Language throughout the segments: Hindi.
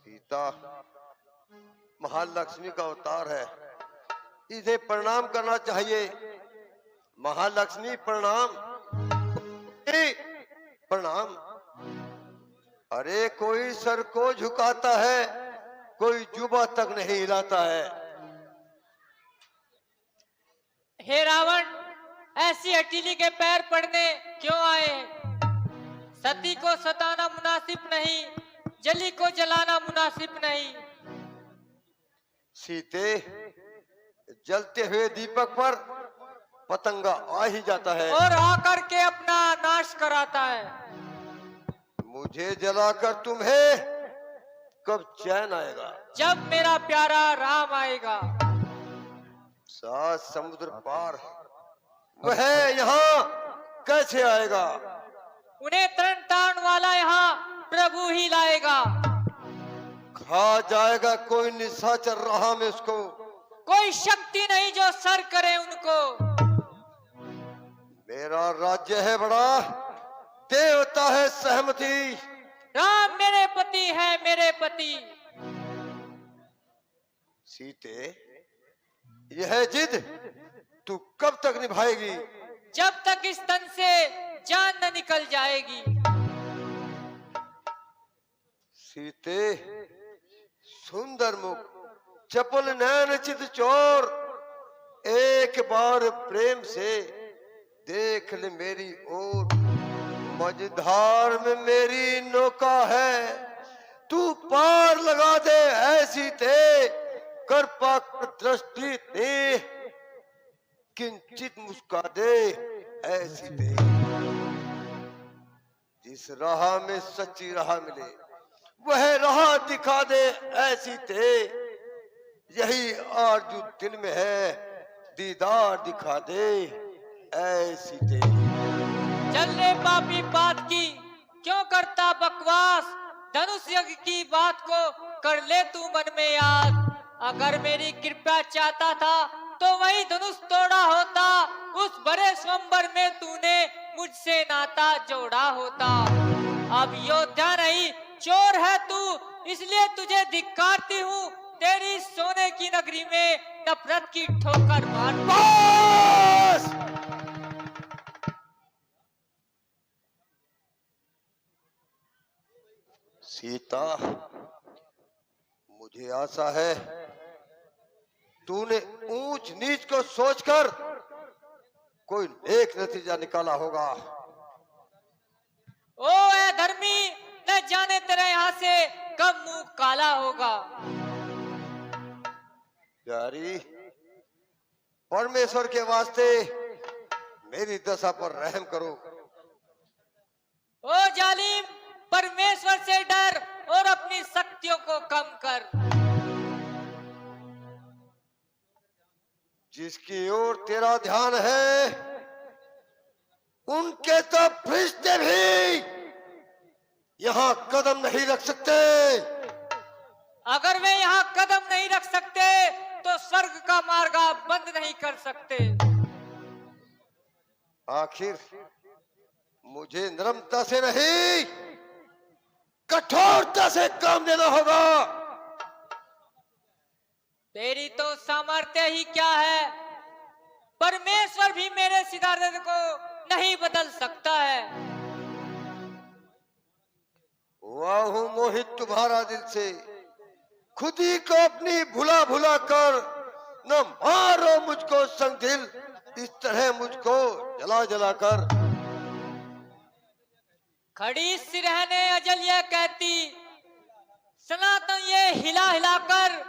सीता महालक्ष्मी का अवतार है, इसे प्रणाम करना चाहिए। महालक्ष्मी प्रणाम। प्रणाम। अरे कोई सर को झुकाता है, कोई जुबा तक नहीं हिलाता है। हे रावण, ऐसी हठीली के पैर पड़ने क्यों आए? सती को सताना मुनासिब नहीं, जली को जलाना मुनासिब नहीं। सीते, जलते हुए दीपक पर पतंगा आ ही जाता है और आकर के अपना नाश कराता है। मुझे जलाकर तुम्हें कब चैन आएगा? जब मेरा प्यारा राम आएगा। 7 समुद्र पार वह यहाँ कैसे आएगा? उन्हें तरण तारण वाला यहाँ प्रभु ही लाएगा। खा जाएगा कोई निशाचर राह में उसको। कोई शक्ति नहीं जो सर करे उनको। मेरा राज्य है बड़ा, देवता है सहमति। राम मेरे पति है, मेरे पति। सीते, यह जिद तू कब तक निभाएगी? जब तक इस तन से जान न निकल जाएगी। सीते, सुंदर मुख, चपल नैन चित चोर, एक बार प्रेम से देख ले मेरी ओर। मझधार में मेरी नौका है, तू पार लगा दे ऐसी ते। कर पाकर दृष्टि दे, किंचित मुस्का दे ऐसी दे। जिस राह में सच्ची राह मिले वह राह दिखा दे ऐसी ते। यही आरज़ू दिल में है, दीदार दिखा दे ऐसी ते। चल रे पापी बात की क्यों करता बकवास? धनुष यज्ञ की बात को कर ले तू मन में याद। अगर मेरी कृपा चाहता था तो वही धनुष तोड़ा होता। उस बड़े स्वयंवर में तूने मुझसे नाता जोड़ा होता। अब योद्धा नहीं चोर है तू, इसलिए तुझे धिक्कारती हूँ। तेरी सोने की नगरी में नफरत की ठोकर मार। बस! सीता, मुझे आशा है तूने ऊंच नीच को सोचकर कोई नेक नतीजा निकाला होगा। ओ ए धर्मी, न जाने तेरे यहाँ से कब मुंह काला होगा। प्यारी, परमेश्वर के वास्ते मेरी दशा पर रहम करो। ओ जालिम, परमेश्वर से डर और अपनी शक्तियों को कम कर। जिसकी ओर तेरा ध्यान है उनके तो फरिश्ते भी यहाँ कदम नहीं रख सकते। अगर वे यहाँ कदम नहीं रख सकते तो स्वर्ग का मार्ग आप बंद नहीं कर सकते। आखिर मुझे नरमता से नहीं, कठोरता से काम देना होगा। तेरी तो सामर्थ्य ही क्या है? परमेश्वर भी मेरे सिद्धार्थ को नहीं बदल सकता है। हुआ हूं मोहित तुम्हारा दिल से, खुद ही को अपनी भुला भुला कर। न मारो मुझको संग दिल, इस तरह मुझको जला जला कर। खड़ी सिरहने अजल ये कहती, सनातन ये हिला हिला कर।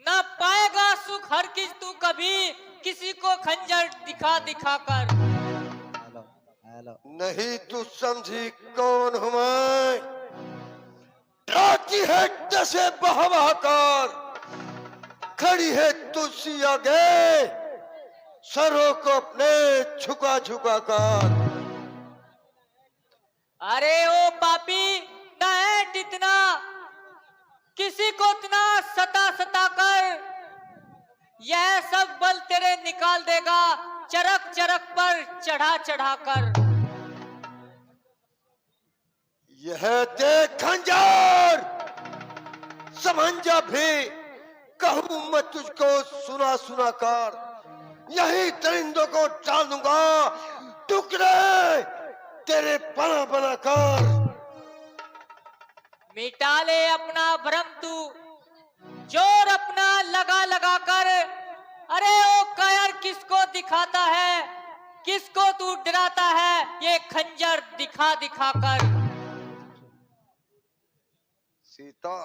ना पाएगा सुख हर किस तू कभी, किसी को खंजर दिखा दिखा कर। नहीं तू समझी कौन हूं मैं? डाकी है जैसे बहबहाकर, खड़ी है तुझसे आगे, सरों को अपने झुका झुका कर। अरे ओ पापी, न ऐट इतना, किसी को इतना सता सता कर। यह सब बल तेरे निकाल देगा, चरक चरक पर चढ़ा चढ़ा कर। यह देख खंजर, समझा भी कहूं मैं तुझको सुना सुना कर, यही दरिंदों को डालूंगा टुकड़े तेरे बना बना कर। मिटा ले अपना भ्रम तू, जोर अपना लगा लगा कर। अरे ओ कायर किसको दिखाता है, किसको तू डराता है ये खंजर दिखा दिखा कर। सीता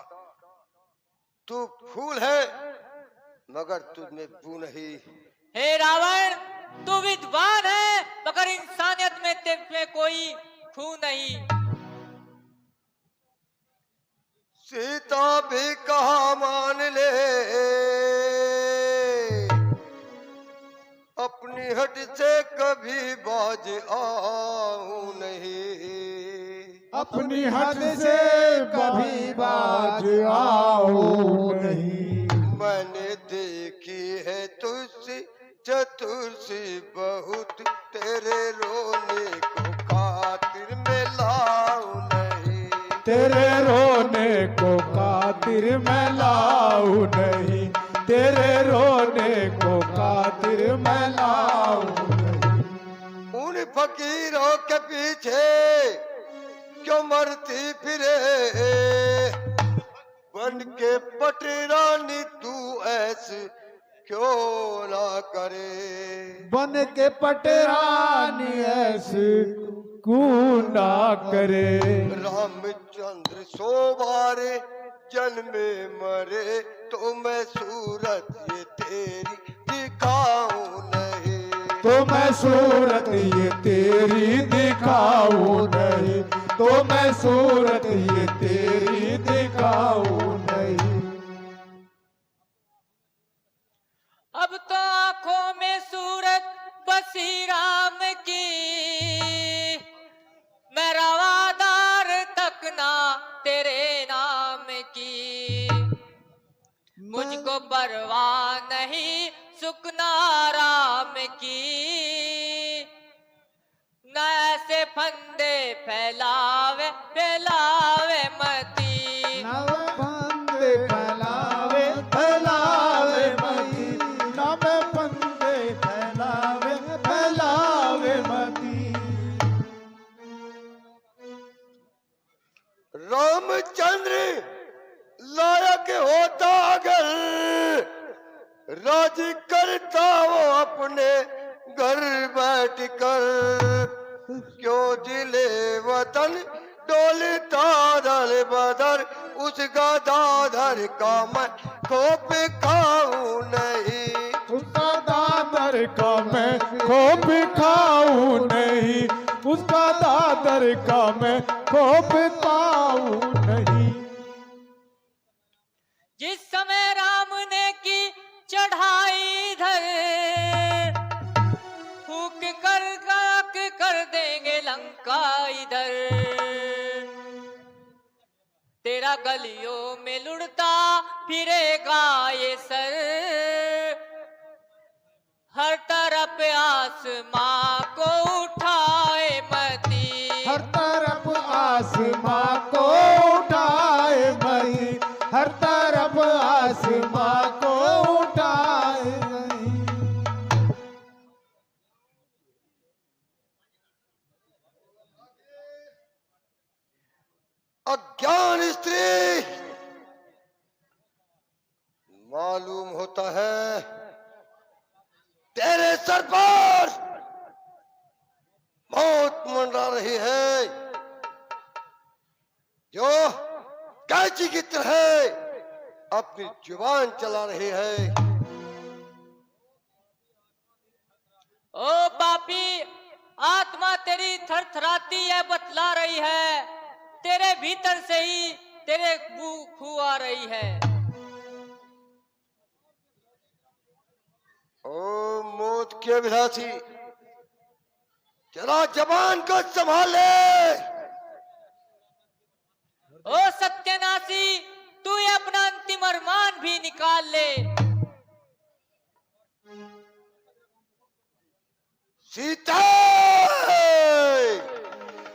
तू फूल है मगर तुझमें बू नहीं। हे रावण तू विद्वान है मगर इंसानियत में तेरे कोई खून नहीं। सीता भी कहा मान ले, अपनी हट से कभी बाज आऊं नहीं। अपनी हद से कभी बाज आओ नहीं। मैंने देखी है तुझसे चतुर सी बहुत, तेरे रोने को खातिर में लाऊं नहीं। तेरे रोने को खातिर मैं लाऊं नहीं। तेरे रोने को खातिर मैं लाऊं नहीं। उन फकीरों के पीछे क्यों मरती फिरे, बन के पटरानी तू ऐसे क्यों ना करे। बन के पटरानी ऐसे क्यों ना करे। रामचंद्र सोबारे जन्मे मरे तो मैं सूरत ये तेरी दिखाऊं नहीं। तो मैं सूरत ये तेरी दिखाऊं नहीं। तो मैं सूरत ये तेरी दिखाऊं नहीं। अब तो आंखों में सूरत बसी राम की, मैं रवादार तक ना तेरे नाम की। मुझको परवाह नहीं सुखना राम की, न ऐसे फंदे फैलावे फैलावे मती। नव फंदे फैलावे फैलावे मती। नव फंदे फैलावे फैलावे मती। रामचंद्र लायक होता अगर राजी करता वो अपने घर बैठ कर। क्यों दिले वतन डोलता दर बदर, उसका दादर का मैं खोप खाऊं नहीं। उसका दादर का मैं खोप खाऊं नहीं। उसका दादर का मैं खोप खाऊं नहीं। जिस समय राम ने की चढ़ाई इधर, फूक कर गाक कर देंगे लंका इधर। तेरा गलियों में लुढ़ता फिरेगा ये सर, हर तरफ आसमां को उठाए मती। हर तरफ आसमां को उठाए मती। हर तरफ आसमां को उठाए गई। अज्ञान स्त्री मालूम होता है तेरे सर पर मौत मंडरा रही है, जो कैंची की तरह अपनी जुबान चला रही है। ओ पापी, आत्मा तेरी थरथराती है, बतला रही है। तेरे भीतर से ही तेरे बू आ रही है। ओ मौत के विलासी, जरा जबान को संभाल ले। ओ सत्यानाशी, तू ये अपना अंतिम अरमान भी निकाल ले। सीता,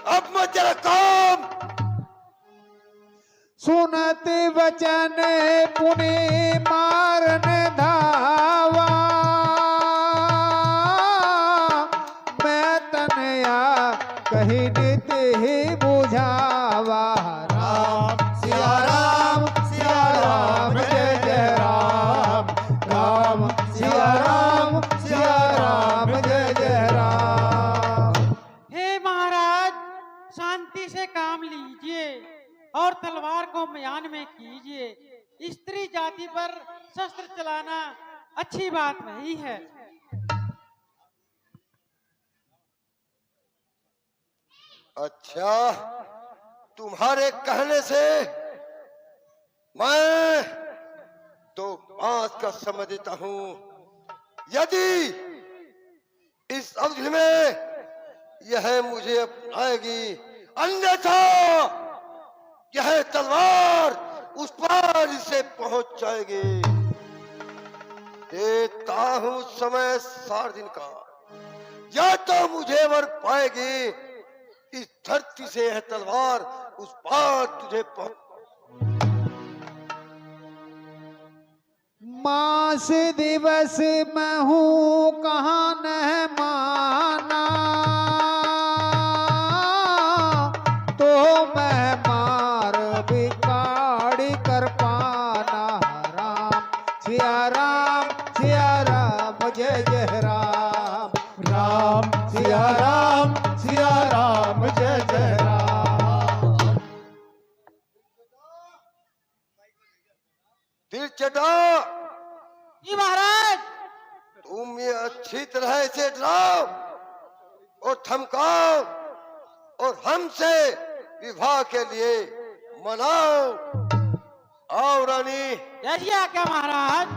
अब मैं तेरा काम सुनत वचन पुनि मारन धावा, मैं तनया कही नित ही बुझावा। राम सिया राम जय जय राम, राम सिया राम जय जय राम। हे महाराज, शांति से काम लीजिए और तलवार को म्यान में कीजिए। स्त्री जाति पर शस्त्र चलाना अच्छी बात नहीं है। अच्छा, तुम्हारे कहने से मैं तो बात का समझता हूं। यदि इस अवधि में यह मुझे अपनाएगी, अन्यथा यह तलवार उस पार इसे पहुंच जाएगी। देता हूं समय 4 दिन का, या तो मुझे वर पाएगी, इस धरती से यह तलवार उस पार तुझे मास दिवस मैं हूँ कहाँ न माना, तो मैं मार बिगाड़ी कर पाना। राम सिया राम जय जय राम, राम सिया राम जय जय राम। दिल चटा, जी महाराज। तुम ये अच्छी तरह से डराओ और धमकाओ और हमसे विवाह के लिए मनाओ। आओ रानी। जैसी आज्ञा महाराज।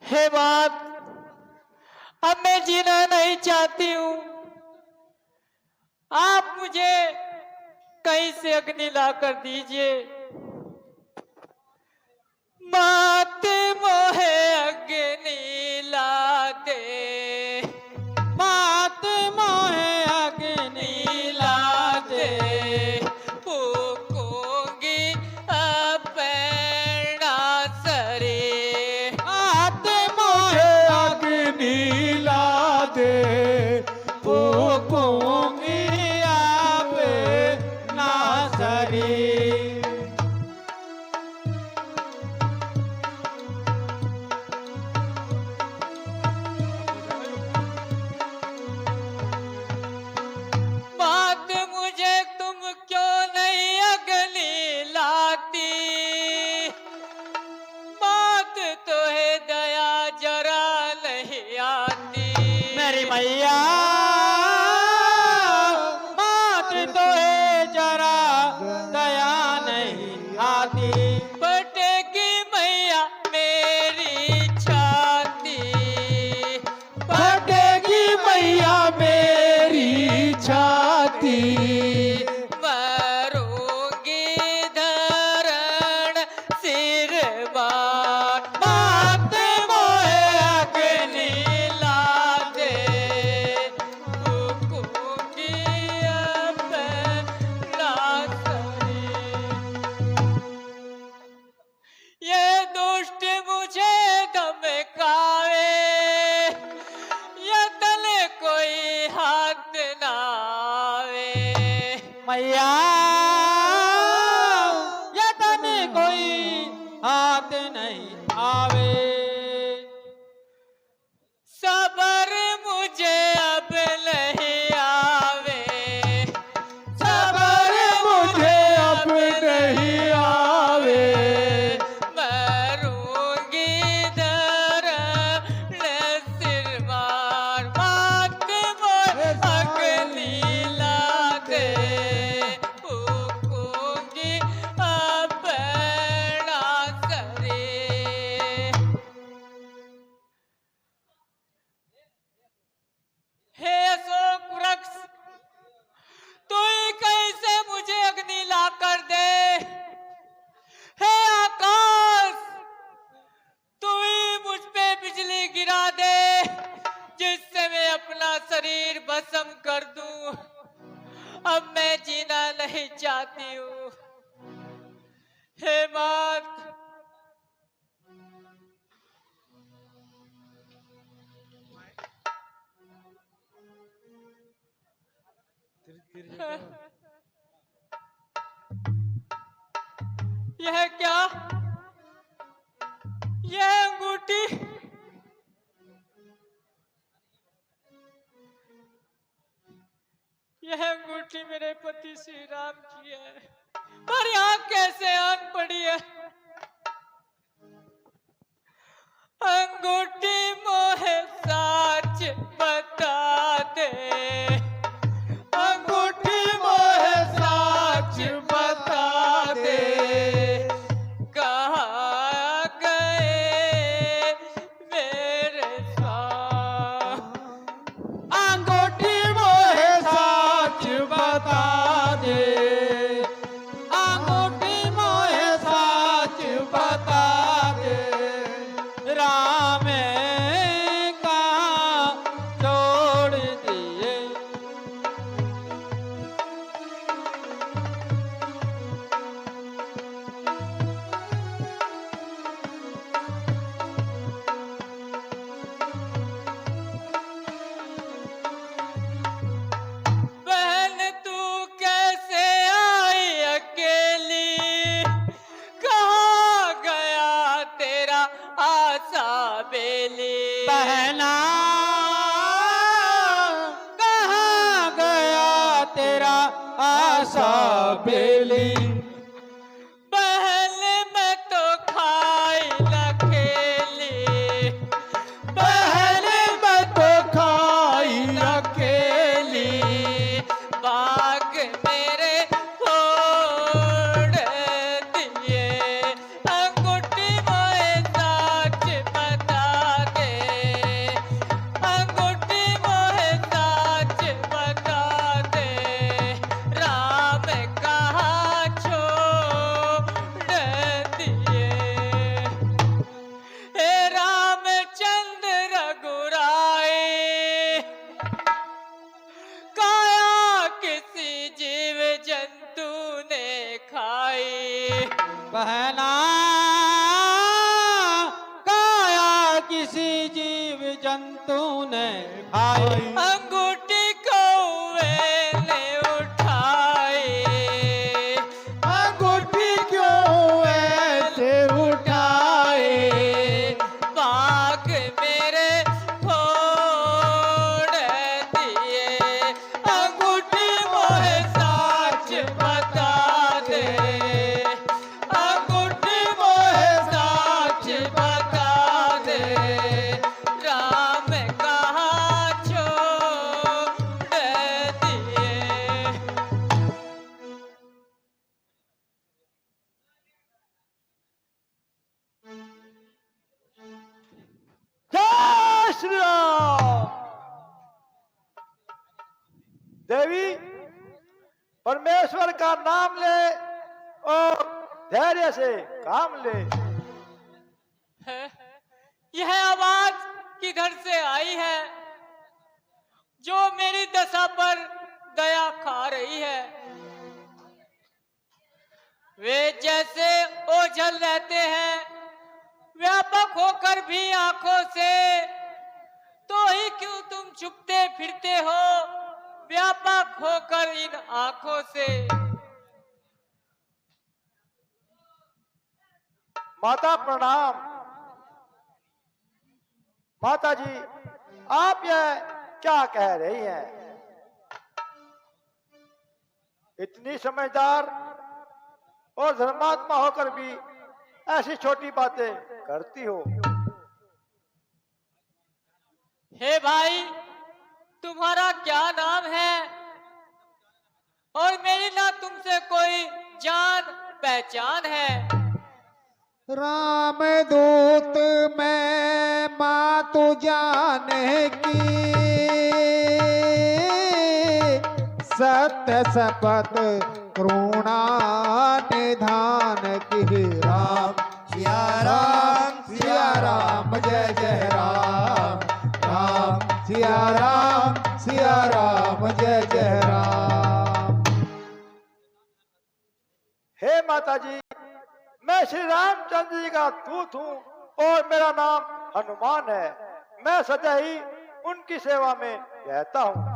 हे बाप, अब मैं जीना नहीं चाहती हूँ। आप मुझे कहीं से अग्नि ला कर दीजिए। मात मोहे अग्नि ला दे, मात मोहे अग्नि ला दे, फूकूंगी अपना सरे। मात मोहे अग्नि ला दे, फूकूंगी अपना शरीर। बात मुझे तुम क्यों नहीं अग्नि लाती? बात तो है दया जरा नहीं आती। मेरी मैया, बात तो है जरा दया नहीं आती। फटेगी मैया मेरी छाती, फटेगी मैया मेरी छाती। मरूंगी धरण सिर बार। बात मोहे अग्नि ला दे, फूकूंगी अपना शरीर। ये दुष्ट मुझे धमकावे, ये तले कोई हाथ ना आवे। मैया, यतन कोई हाथ नहीं आवे। सबर मुझे अब नहीं आवे, सबर मुझे अब नहीं आवे। मरूंगी धरण सिर मार। मात मोहे अग्नि ला दे, फूकूंगी अपना शरीर। शरीर भस्म कर दूं। अब मैं जीना नहीं चाहती हूँ। हे मात, यह क्या? यह अंगूठी, यह अंगूठी मेरे पति श्री राम की है, पर यहाँ कैसे आन पड़ी है? अंगूठी मोहे सच बता दे, अंगूठी मोहे सच बता दे, कहाँ गए मेरे साथ? अंगूठी मोहे सच बता दे, अंगूठी मोहे सच बता दे, राम कहाँ छोड़ दिए? बहन तू कैसे आई अकेली, कहाँ गया तेरा आशा बेली? बहना कहाँ गया तेरा आशा बेली? पहले मैं तो खाई लखेली, पहले मैं तो खाई अकेली, बाग मेरे फोड़ दिए, अंगूठी मोहे सच बता दे, अंगूठी मोहे सच बता दे, राम कहाँ छोड़ दिए? हे रामचंद्र रघुराई, काया किसी जीव जंतु ने खाई। बहना काया किसी जीव जंतु ने खाई, अंगूठी कौवे ने उठाई, अंगूठी क्यों ऐसे उठाए? बाग मेरे फोड़ दिए, अंगूठी मोहे सच बता दे, अंगूठी मोहे सच बता दे, राम कहाँ छोड़ दिए? जय श्री राम। देवी, परमेश्वर का नाम ले और धैर्य से काम ले। है? यह आवाज किधर से आई है जो मेरी दशा पर दया खा रही है? वे जैसे ओझल रहते हैं, व्यापक होकर भी आंखों से, तो ही क्यों तुम छुपते फिरते हो व्यापक होकर इन आंखों से? माता प्रणाम। माता जी, आप यह क्या कह रही हैं? इतनी समझदार और धर्मात्मा होकर भी ऐसी छोटी बातें करती हो। हे भाई, तुम्हारा क्या नाम है? और मेरी ना तुमसे कोई जान पहचान है? रामदूत मैं माँ तू जाने की, सत्य शपथ करुणा निधान की, राम सिया राम जय जय राम, राम सिया माता जी, मैं श्री रामचंद्र जी का दूत हूँ और मेरा नाम हनुमान है। मैं सदा ही उनकी सेवा में रहता हूँ।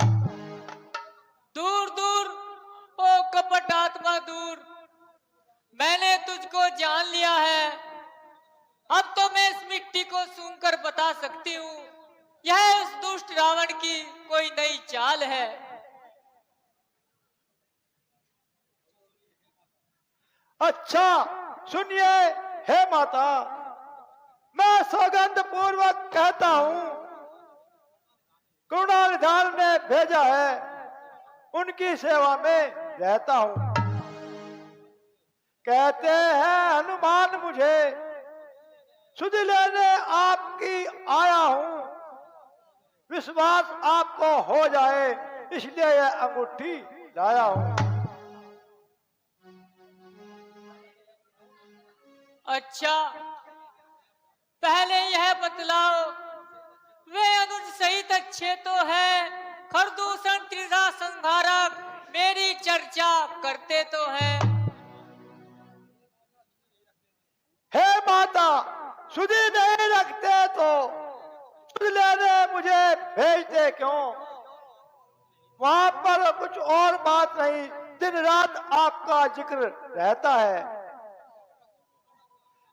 दूर दूर ओ कपट आत्मा दूर, मैंने तुझको जान लिया है। अब तो मैं इस मिट्टी को सूंघकर बता सकती हूँ, यह उस दुष्ट रावण की कोई नई चाल है। अच्छा सुनिए हे माता, मैं सौगंध पूर्वक कहता हूँ, करुणानिधान ने भेजा है, उनकी सेवा में रहता हूँ। कहते हैं हनुमान मुझे सुध लेने आपकी आया हूँ, विश्वास आपको हो जाए इसलिए यह अंगूठी लाया हूँ। अच्छा, पहले यह बतलाओ, वे अनुज सहित अच्छे तो है, खरदूषण त्रिधा संहारक मेरी चर्चा करते तो है। हे माता, सुधी नहीं रखते तो सुध लेने मुझे भेजते क्यों? वहां पर कुछ और बात नहीं, दिन रात आपका जिक्र रहता है।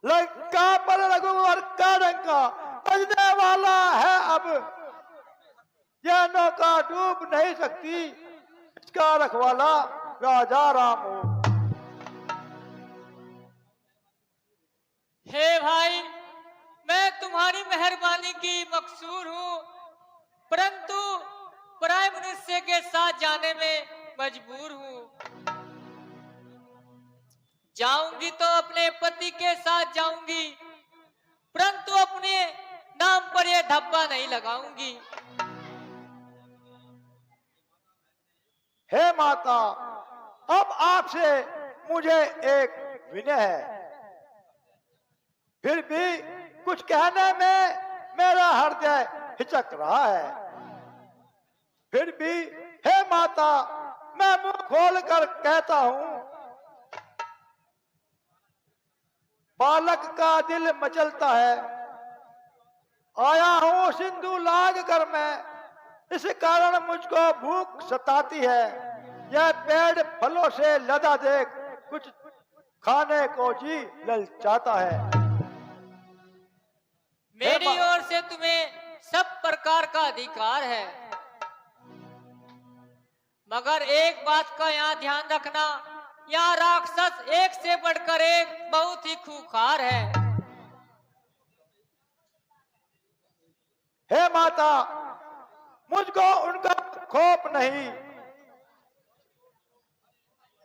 लंका पर रघुवर का डंका बजने वाला है अब, यह नौका डूब नहीं सकती, इसका रखवाला राजा राम हो। हे भाई, मैं तुम्हारी मेहरबानी की मकसूर हूँ, परंतु पराय मनुष्य के साथ जाने में मजबूर हूँ। जाऊंगी तो अपने पति के साथ जाऊंगी, परंतु अपने नाम पर यह धब्बा नहीं लगाऊंगी। हे माता, अब आपसे मुझे एक विनय है, फिर भी कुछ कहने में मेरा हृदय हिचक रहा है। फिर भी हे माता, मैं मुंह खोलकर कहता हूँ, बालक का दिल मचलता है, आया हूँ सिंधु लाग कर मैं, इस कारण मुझको भूख सताती है। यह पेड़ फलों से लदा देख कुछ खाने को जी ललचाता है। मेरी ओर से तुम्हें सब प्रकार का अधिकार है, मगर एक बात का यहाँ ध्यान रखना, यहाँ राक्षस एक से बढ़कर एक बहुत ही खूंखार है। हे माता, मुझको उनका खौफ नहीं,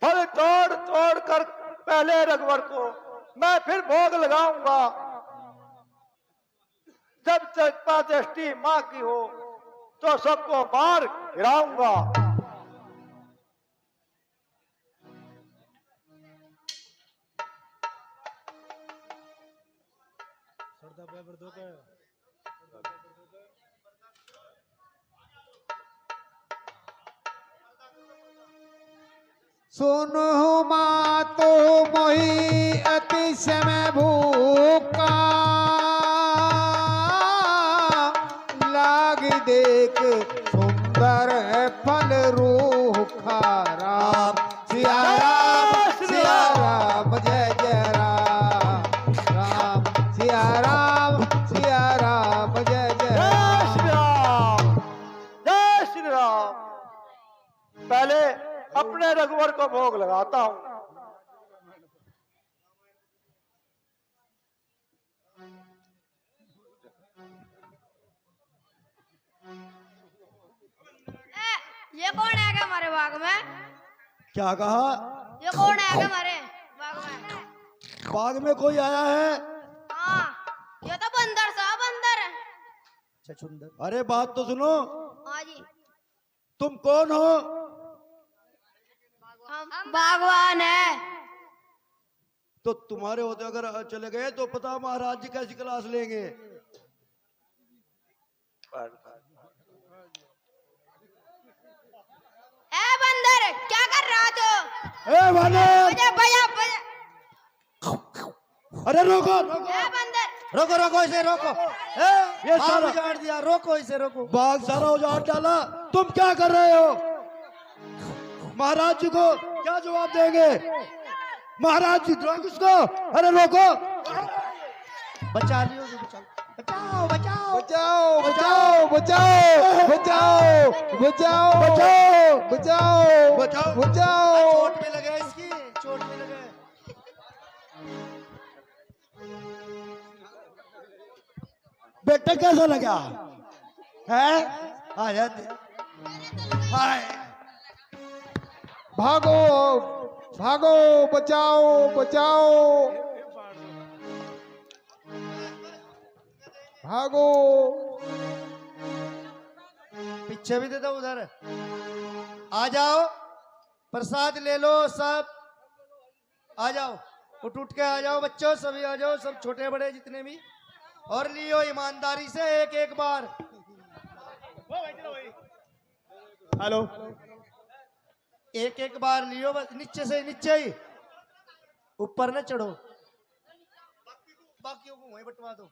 फल तोड़ तोड़ कर पहले रघुवर को मैं फिर भोग लगाऊंगा। जब कृपा दृष्टि मां की हो तो सबको मार गिराऊंगा। सुनो मातो मोहि अति समय भूखा, लाग देख सुंदर फल रूखा। राम सिया राम सिया राम जय जय राम, राम सिया राम सिया राम जय जय जय श्री राम। राम, जय श्री राम। पहले अपने रघुवर को भोग लगाता हूं। ये कौन है क्या हमारे बाग में? क्या कहा? ये कौन है क्या हमारे बाग में? बाग में कोई आया है? हाँ, ये तो बंदर सा बंदर है। छछुंदर। अरे बात तो सुनो, हाँ जी, तुम कौन हो? हम बागवान है। तो तुम्हारे होते अगर चले गए तो पता महाराज जी कैसी क्लास लेंगे। ए बंदर, क्या कर रहा तू? ए वाले, बजा बजा बजा। अरे रोको रोको ए बंदर रोको रोको इसे रोको। ये बाग सारा उजाड़ दिया, रोको इसे रोको। बाग सारा उजाड़ डाला, तुम क्या कर रहे हो? महाराज जी को क्या जवाब देंगे? महाराज जी रोक इसको, अरे रोको। बचा लियो, बचाओ बचाओ बचाओ बचाओ बचाओ बचाओ बचाओ बचाओ बचाओ बचाओ बचाओ। चोट में लगे इसकी, चोट में लगे। बेटा कैसा लगा है? आया हाय भागो भागो, बचाओ बचाओ भागो। पीछे भी दे दो उधर। आ जाओ, प्रसाद ले लो सब। आ जाओ, उठ के आ जाओ बच्चों, सभी आ जाओ, सब छोटे बड़े जितने भी। और लियो ईमानदारी से एक एक बार। हेलो, एक एक बार लियो बस, नीचे से नीचे ही, ऊपर न चढ़ो। बाकियों को वहीं बंटवा दो।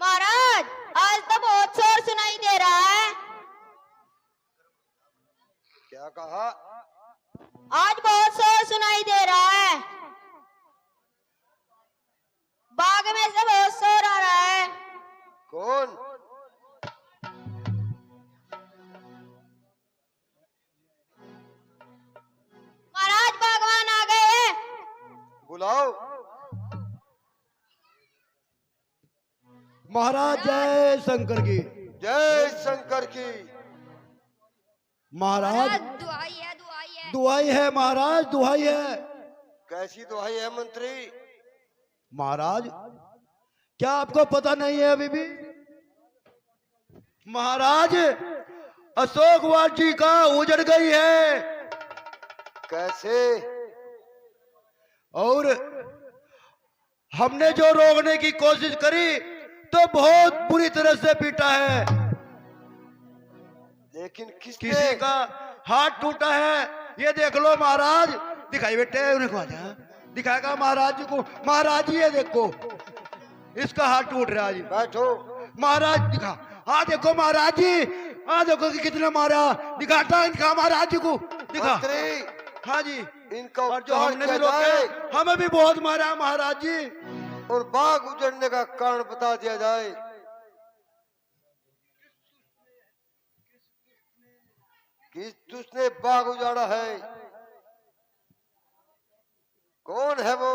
महाराज, आज तो बहुत शोर सुनाई दे रहा है। क्या कहा? आज बहुत शोर सुनाई दे रहा है। बाग में से बहुत शोर आ रहा है। कौन? महाराज, बागवान आ गए हैं। बुलाओ। महाराज जय शंकर की। जय शंकर की। महाराज दुआई है, दुआई है। दुआई है महाराज, दुआई है। कैसी दुहाई है मंत्री? महाराज क्या आपको पता नहीं है अभी भी? महाराज अशोक वाटी का उजड़ गई है। कैसे? और हमने जो रोकने की कोशिश करी तो बहुत बुरी तरह से पीटा है। लेकिन किसने? किसी का हाथ टूटा है, ये देख लो महाराज। दिखाई बेटे उन्हें को, दिखाएगा महाराज जी को। महाराज जी ये देखो, इसका हाथ टूट रहा है जी। बैठो। महाराज दिखा, हाँ देखो महाराज जी, हाँ देखो कि कितने मारा। दिखाता इनका महाराज जी को, दिखा। मंत्री, हाँ जी, इनका और जो उपचार हमने किया भी रोका जाए हमें भी बहुत मारा महाराज जी। और बाग उजड़ने का कारण बता दिया जाए। किस तुझने बाग उजाड़ा है? कौन है वो?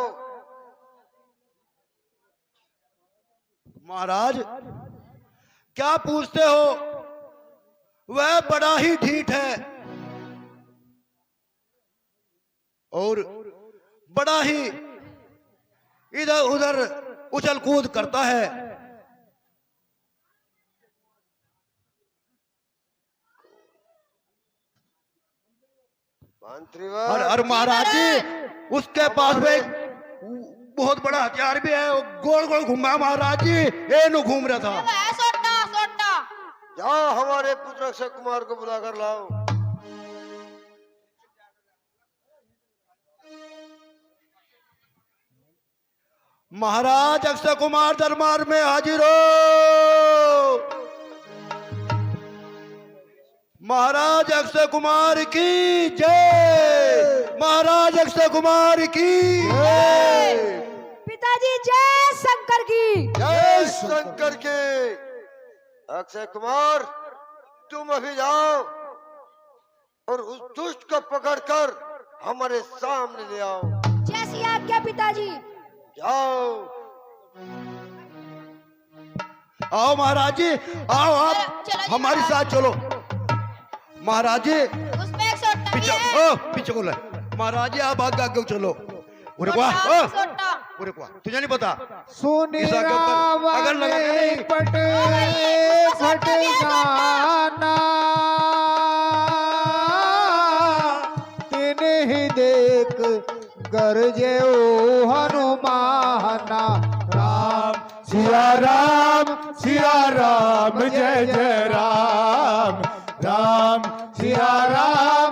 महाराज क्या पूछते हो, वह बड़ा ही ढीठ है और बड़ा ही इधर उधर उछल कूद करता है। मंत्री और महाराज जी उसके पास में एक बहुत बड़ा हथियार भी है, वो गोल गोल घूमा महाराज जी, ये नु घूम रहा था। वह सोटा सोटा। जाओ हमारे पुत्र अक्षय कुमार को बुला कर लाओ। महाराज अक्षय कुमार दरबार में हाजिर हो। महाराज अक्षय कुमार की जय। महाराज अक्षय कुमार की जय। पिताजी जय शंकर की। जय शंकर के। अक्षय कुमार, तुम अभी जाओ और उस दुष्ट को पकड़कर हमारे सामने ले आओ। जैसी आज्ञा पिताजी। जाओ। आओ महाराज जी, आओ आप चलो जी हमारे महाराज। साथ चलो। महाराज जी उसमें एक सोटा भी पीछे, है। ओ पीछे को ले। महाराज जी आप आगे आगे चलो। उरे को सोटा, ओ सोटा। उरे को तुझे नहीं पता सुनी इस आगे ऊपर अगर लगा के नहीं पटे फट जाना तिन्हें ही देख गरजे ओ हनुमाना। राम सिया राम जय जय राम। राम सिया राम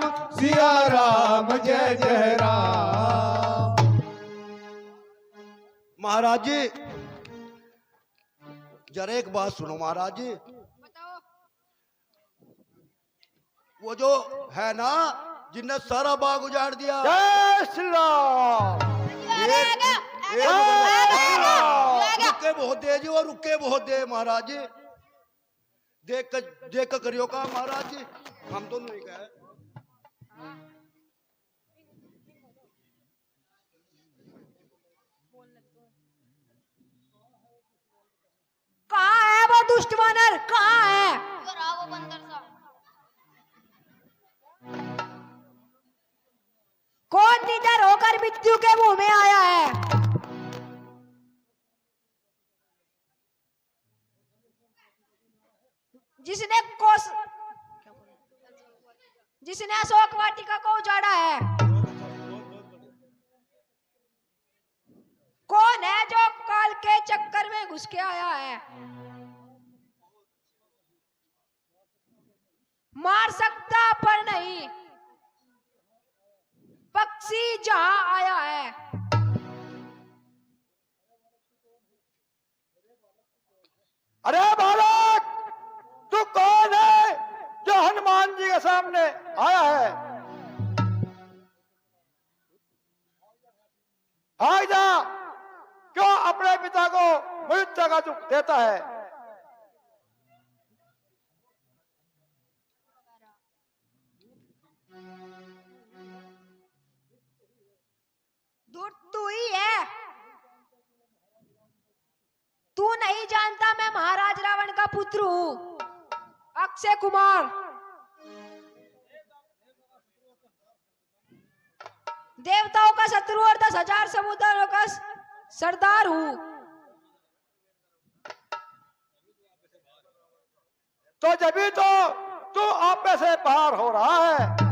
जय जय राम। महाराज जी जरा एक बात सुनो महाराज जी। वो जो है ना जिनने सारा बाग उजाड़ दिया। जय श्री राम। रुके बहुत दे जी, और रुके बहुत दे महाराज जी। देख कर करियो का महाराज जी, हम तो नहीं कहे। कहाँ है वो दुष्ट वानर? कहाँ है? वो बंदर सा। कौन निडर होकर मृत्यु के मुंह में आया है? जिसने अशोक वाटिका को उजाड़ा है। कौन है जो काल के चक्कर में घुस के आया है? मार सकता पर नहीं, पक्षी जहां आया है। अरे बालक, तू कौन है जो हनुमान जी के सामने आया है? भाग जा, क्यों अपने पिता को मृत्यु का दुख देता है? दूर तू ही है। तू नहीं जानता मैं महाराज रावण का पुत्र हूँ, अक्षय कुमार। देवताओं का शत्रु और 10,000 समुद्रों का सरदार हूँ। तो जभी तो तू आप में से बाहर हो रहा है।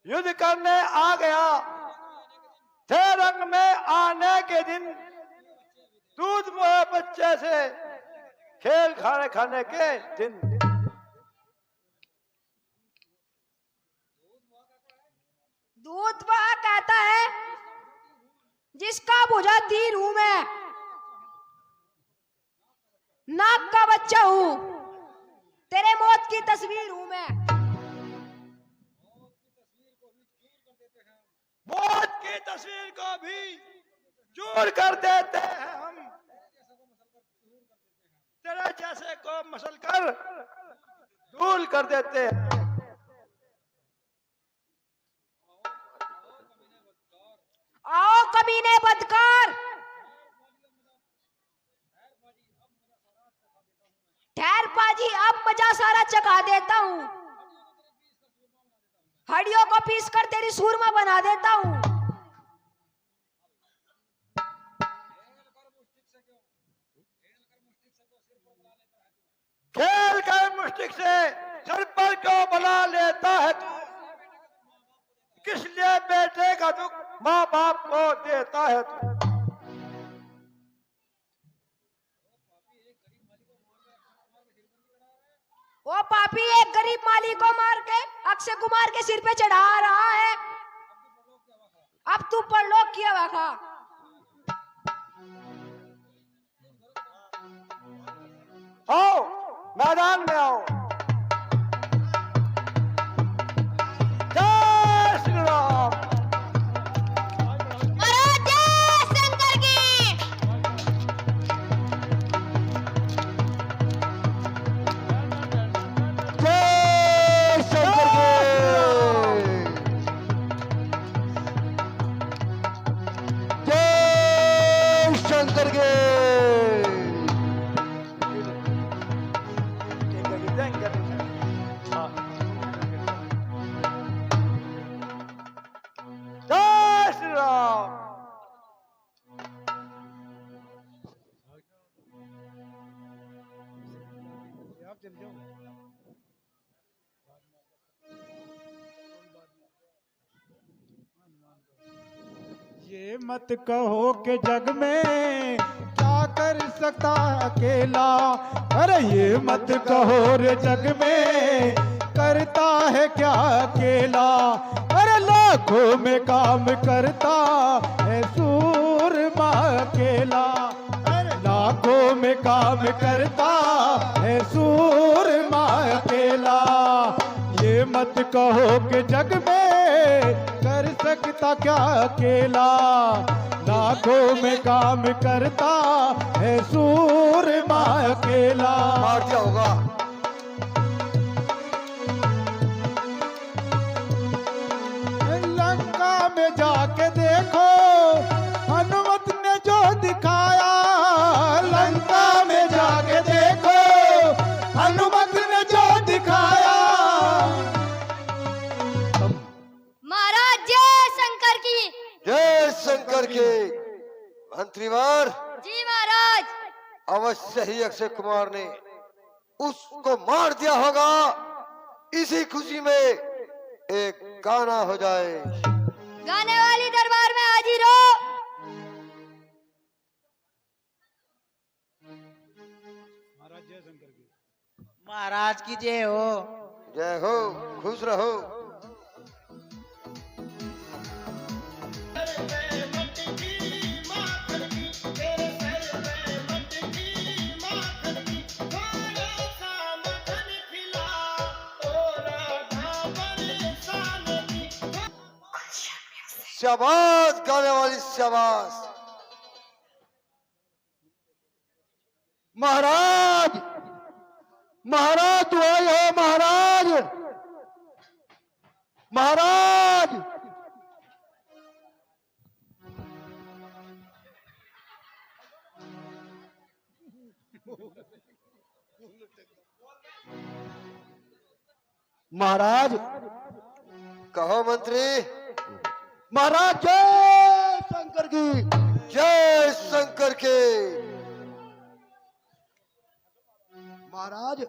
युद्ध करने आ गया थे, रंग में आने के दिन दूध मोए बच्चे से खेल खाने खाने के दिन। दूध वह कहता है जिसका बुझा तीर हूं मैं, नाग का बच्चा हूं, तेरे मौत की तस्वीर हूं मैं। मौत की तस्वीर को भी चूर कर देते हैं हम, तेरे जैसे को मसल कर धूल कर देते हैं। आओ कमीने बदकार, ठहर पाजी, अब मजा सारा चखा देता हूँ। हड्डियों को पीस कर तेरी सूरमा बना देता हूँ। खेल कर मुश्तिक से सर पर क्यों बना लेता है तू? किस लिए बेटे का दुख माँ बाप को देता है तू? वो पापी एक गरीब माली को मार के अक्षय कुमार के सिर पे चढ़ा रहा है। अब तू परलोक किया वाखा। आओ मैदान में आओ। जय श्री राम। महाराज जय शंकर की। ये मत कहो कि जग में क्या कर सकता अकेला। अरे ये मत कहो रे जग में करता है क्या अकेला। अरे लाखों में काम करता है सूरमा अकेला। लाखों में काम करता है सूरमा अकेला। ये मत कहो कि जग में कर सकता क्या अकेला। लाखों में काम करता है सूरमा अकेला। मार क्या होगा? लंका में जाके देखो हनुमत ने जो दिखाया। लंका में जाके देखो हनुमत ने जो दिखाया। महाराज जय शंकर की। जय शंकर के। मंत्रीवर, जी महाराज। अवश्य ही अक्षय कुमार ने उसको मार दिया होगा। इसी खुशी में एक गाना हो जाए। गाने वाली दरबार में हाजिर हो। महाराज की जय हो। जय हो, खुश रहो। शाबाश गाने वाली, शाबाश। महाराज, महाराज तू आए हो महाराज। महाराज, महाराज, कहो मंत्री। महाराज जय शंकर की। जय शंकर के। महाराज,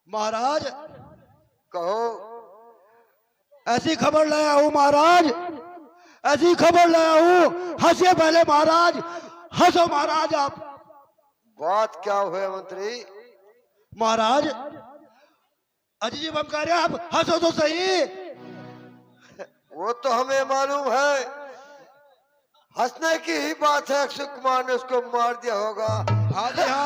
महाराज कहो। ऐसी खबर लाया हूं महाराज, ऐसी खबर लाया हूं। हंसिए पहले महाराज, हंसो महाराज आप। बात क्या हुआ मंत्री? महाराज अजीब हम कह रहे हैं, आप हंसो तो सही। वो तो हमें मालूम है, हंसने की ही बात है। अक्षय कुमार ने उसको मार दिया होगा। हाँ जी हाँ।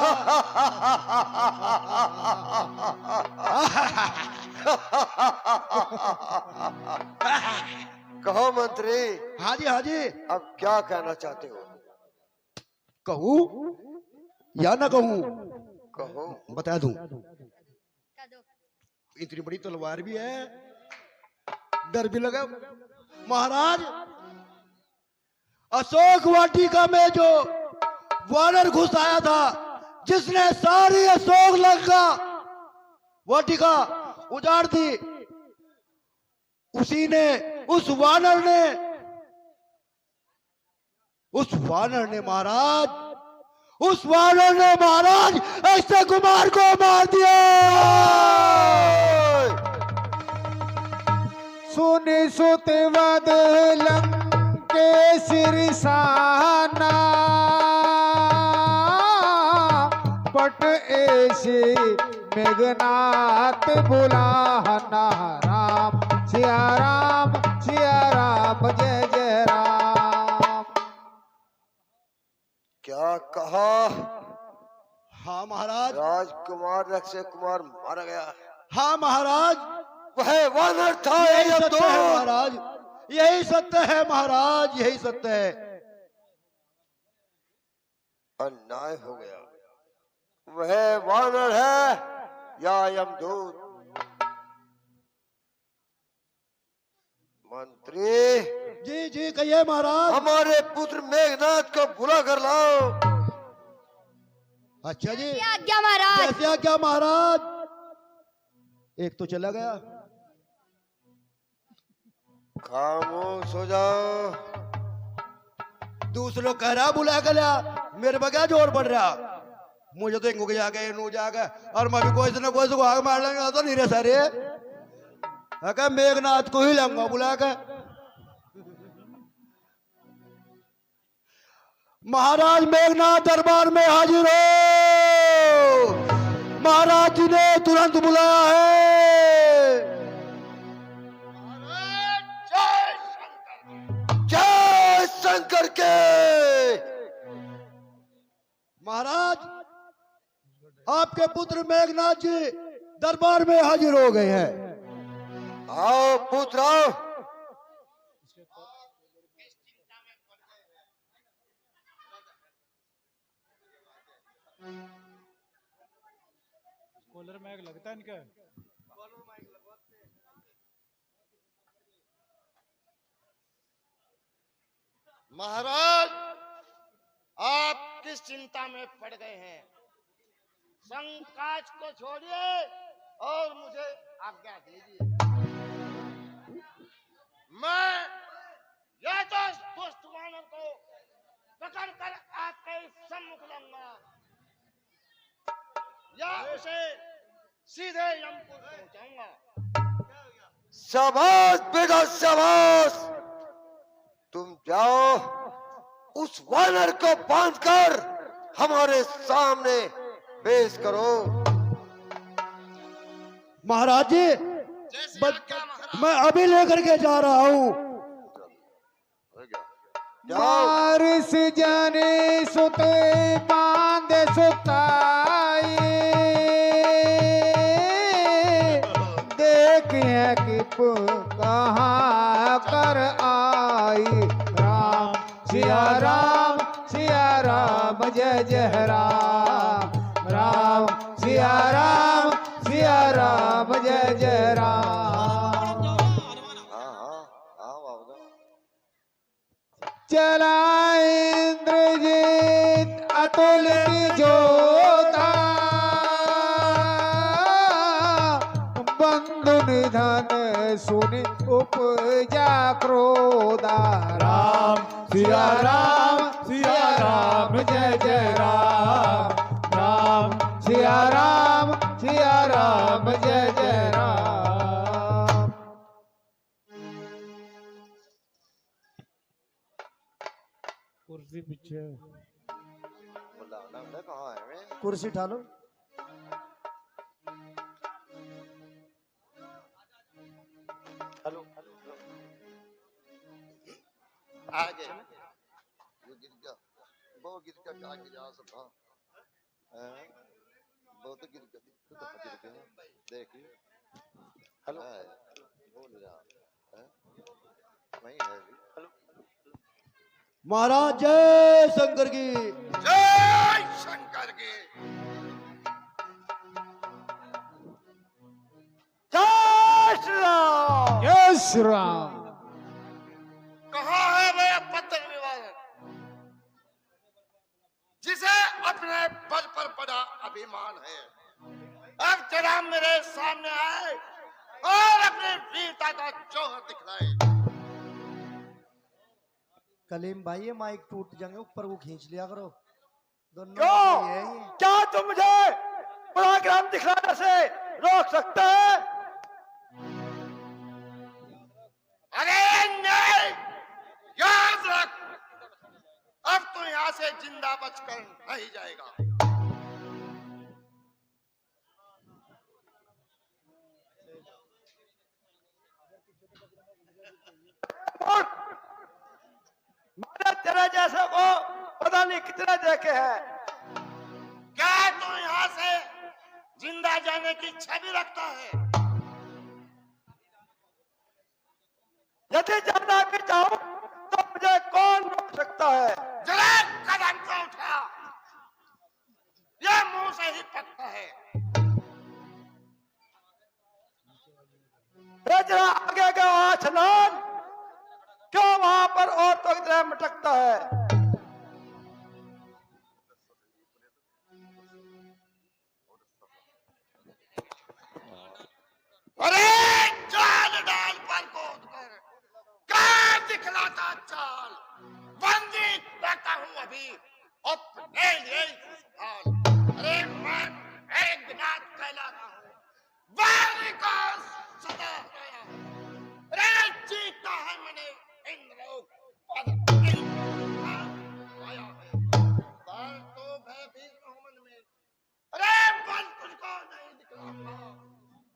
कहो मंत्री। हाँ जी हाँ जी। अब क्या कहना चाहते हो? कहूँ या ना कहूँ? कहो। बता दूं। इतनी बड़ी तलवार भी है, डर भी लगा। महाराज अशोक वाटिका में जो वानर घुस आया था, जिसने सारी अशोक लंका वाटिका उजाड़ दी, उसी ने, उस वानर ने महाराज, उस वानर ने महाराज अक्षय कुमार को मार दिया। सुनि सुत वद लंकेश रिसाना। पट ऐसे मेघनाथ बुलाना। राम सिया राम, सिया राम, जय जय राम। क्या कहा? हाँ महाराज। राजकुमार अक्षय कुमार मारा गया। हाँ महाराज, वह वानर था। यही ये सत्य तो है महाराज, यही सत्य है महाराज, यही सत्य है। अन्याय हो गया। वह वानर है या यमदूत? मंत्री जी जी कहिए महाराज। हमारे पुत्र मेघनाथ को बुला कर लाओ। अच्छा जी, आज्ञा महाराज। कैसे क्या महाराज? एक तो चला गया, खामोश हो जाओ। दूसरों कह रहा बुला कर लिया, मेरे पर क्या जोर पड़ रहा? मुझे तो इनको जाके नू जाके और मैं भी कोई से ना कोई से आग मार लेंगे तो नहीं रे सारे। अगर मेघनाथ को ही लाऊंगा बुला के। महाराज मेघनाथ दरबार में हाजिर हो। महाराज जी ने तुरंत बुलाया है। जय शंकर के। महाराज आपके पुत्र मेघनाथ जी दरबार में हाजिर हो गए हैं। आओ पुत्र आओ। कॉलर मैग लगता है इनका। महाराज आप किस चिंता में पड़ गए हैं? संकाज को छोड़िए और मुझे आज्ञा दीजिए। मैं यह दुष्ट वानर को पकड़ कर आपके सम्मुख लाऊंगा या उसे सीधे यमपुर पहुंचाऊंगा। शाबाश बेटा शाबाश। तुम जाओ उस वानर को बांधकर हमारे सामने पेश करो। महाराज जी जैसे आज्ञा महाराज। मैं अभी लेकर के जा रहा हूँ। जाओ। मारिस जाने सुते बांध सुताई, देखिए कि कहाँ कर आई। राम सिया राम जय जय राम। राम सिया राम जय जय राम। चला इंद्रजीत अतुल की जोता, बंधु निधन सुनि उपजा क्रोधा। राम सिया राम जय जय राम। राम सिया राम जय जय राम। कुर्सी पीछे। कुर्सी उठा लो। हेलो आगे वो गिर गया, वो गिर गया, क्या गिरा सब था? वो तो गिर गया, तो गिर गया। देखिए हेलो बोल रहा है वही है। हेलो महाराज जय शंकर की। जय शंकर की। जय श्री राम। जय श्री राम। कहाँ है वह पत्र विवादक जिसे अपने बल पर बड़ा अभिमान है? अब जरा मेरे सामने आए और अपनी वीरता का जौहर दिखलाए। कलीम भाई ये माइक टूट जाएंगे, ऊपर को खींच लिया करो। दोनों क्यों? में है ये। क्या तुम मुझे पराक्रम दिखलाने से रोक सकते हैं? अरे नहीं, याद रख, अब तू यहाँ से जिंदा बचकर नहीं जाएगा। मैंने तेरे जैसे को पता नहीं कितने देखे हैं। क्या तू यहाँ से जिंदा जाने की छवि रखता है? यदि जाना भी चाहूं तो मुझे कौन रोक सकता है? जरा कदम से उठा, यह मुंह से ही पकता है। जरा आगे का वहां छलांग, क्यों वहां पर और तो की तरह मटकता है? अरे जाल डाल पर कूद कर अभी अपने लिए खुशहाल। अरे मैं एक नाथ कहलाता हूँ, वाणी का सदा आया। अरे जीता है मैंने इंद्रलोक पर आया है। पर तो भयभीत हूँ मन में, अरे बल तुझको नहीं दिखलाऊंगा।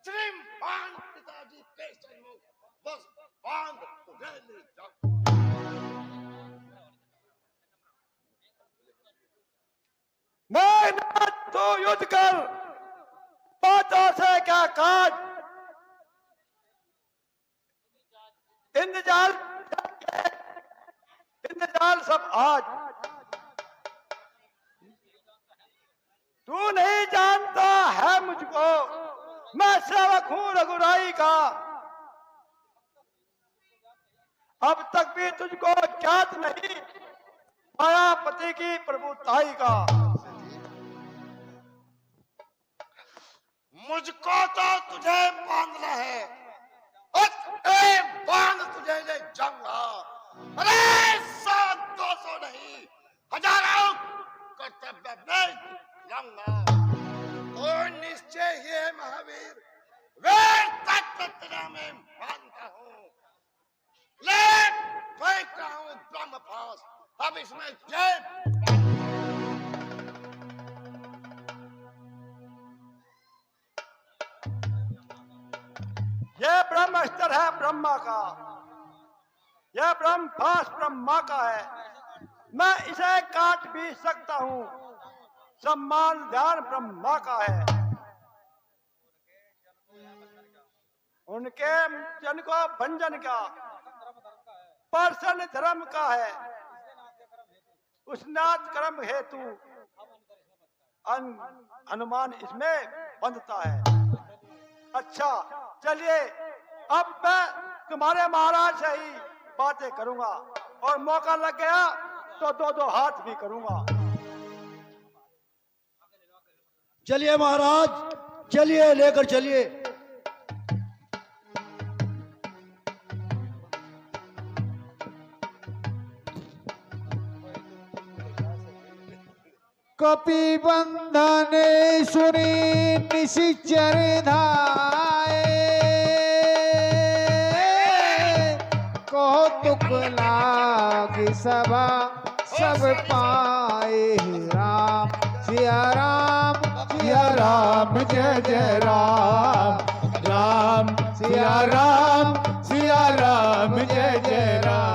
श्रीमान पिताजी के सन्मुख बस बांध तुझे ले जाऊं। मैं तो युद्ध कर बातों से क्या काज, इंतजार इंतजार सब आज। तू नहीं जानता है मुझको, मैं सेवक हूं रघुराई का। अब तक भी तुझको ज्ञात नहीं मायापति की प्रभुताई का। मुझको तो तुझे बांधना है, बांध तुझे ले जाऊंगा। अरे 100-200 नहीं, हजारों कर्तव्य में जाऊंगा। तो निश्चय ही है महावीर, वे तत्व में बांधता हूँ, ले फेंक रहा हूँ ब्रह्म पास। अब इसमें जय ये ब्रह्मास्त्र है ब्रह्मा का, यह ब्रह्म पास ब्रह्मा का है। मैं इसे काट भी सकता हूँ, सम्मान ध्यान ब्रह्मा का है। उनके जन को भंजन का पर्सन धर्म का है, उसनाथ कर्म हेतु हनुमान इसमें बंधता है। अच्छा चलिए, अब मैं तुम्हारे महाराज से ही बातें करूंगा, और मौका लग गया तो 2-2 हाथ भी करूंगा। चलिए महाराज, चलिए लेकर चलिए। कपि बंधन सुनी निशिचर धाये, कौतुक लाग सभा सब पाए। राम सिया राम सिया राम जय जय राम, राम सिया राम जय जय राम।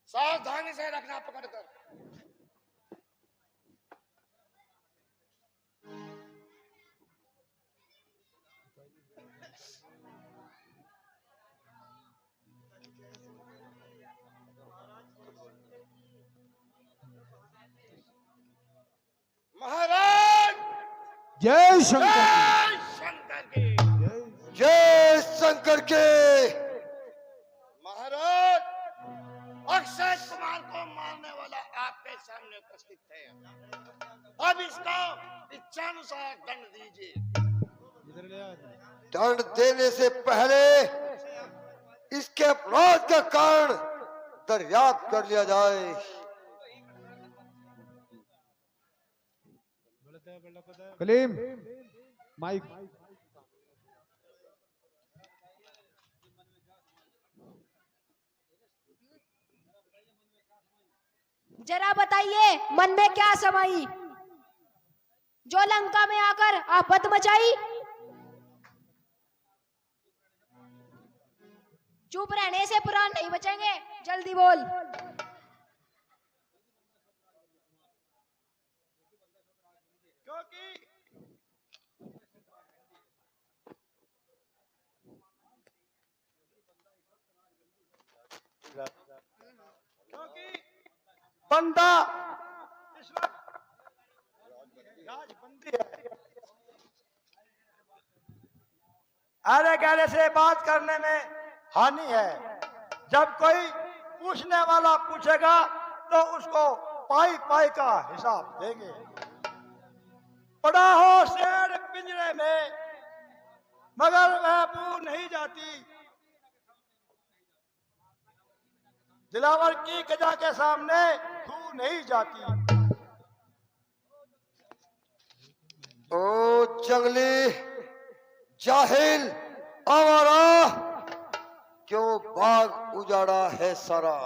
सावधानी से रखना पकड़कर। महाराज जय शंकर, जय शंकर की। जय शंकर के। महाराज अक्षय कुमार को मारने वाला आपके सामने उपस्थित है। अब इसको इच्छानुसार दंड दीजिए। दंड देने से पहले इसके अपराध का कारण दरियाफ्त कर लिया जाए। कलीम माइक। जरा बताइए मन में क्या समाई, जो लंका में आकर आफत मचाई। चुप रहने से प्राण नहीं बचेंगे, जल्दी बोल। क्योंकि बंदा इस वक्त राजबंदी है। अरे गहरे से बात करने में हानि है। जब कोई पूछने वाला पूछेगा तो उसको पाई पाई का हिसाब देंगे। पड़ा हो शेर पिंजरे में मगर वह बू नहीं जाती। दिलावर की कजा के सामने तू नहीं जाती। ओ जंगली जाहिल आवारा, क्यों बाग उजाड़ा है सारा।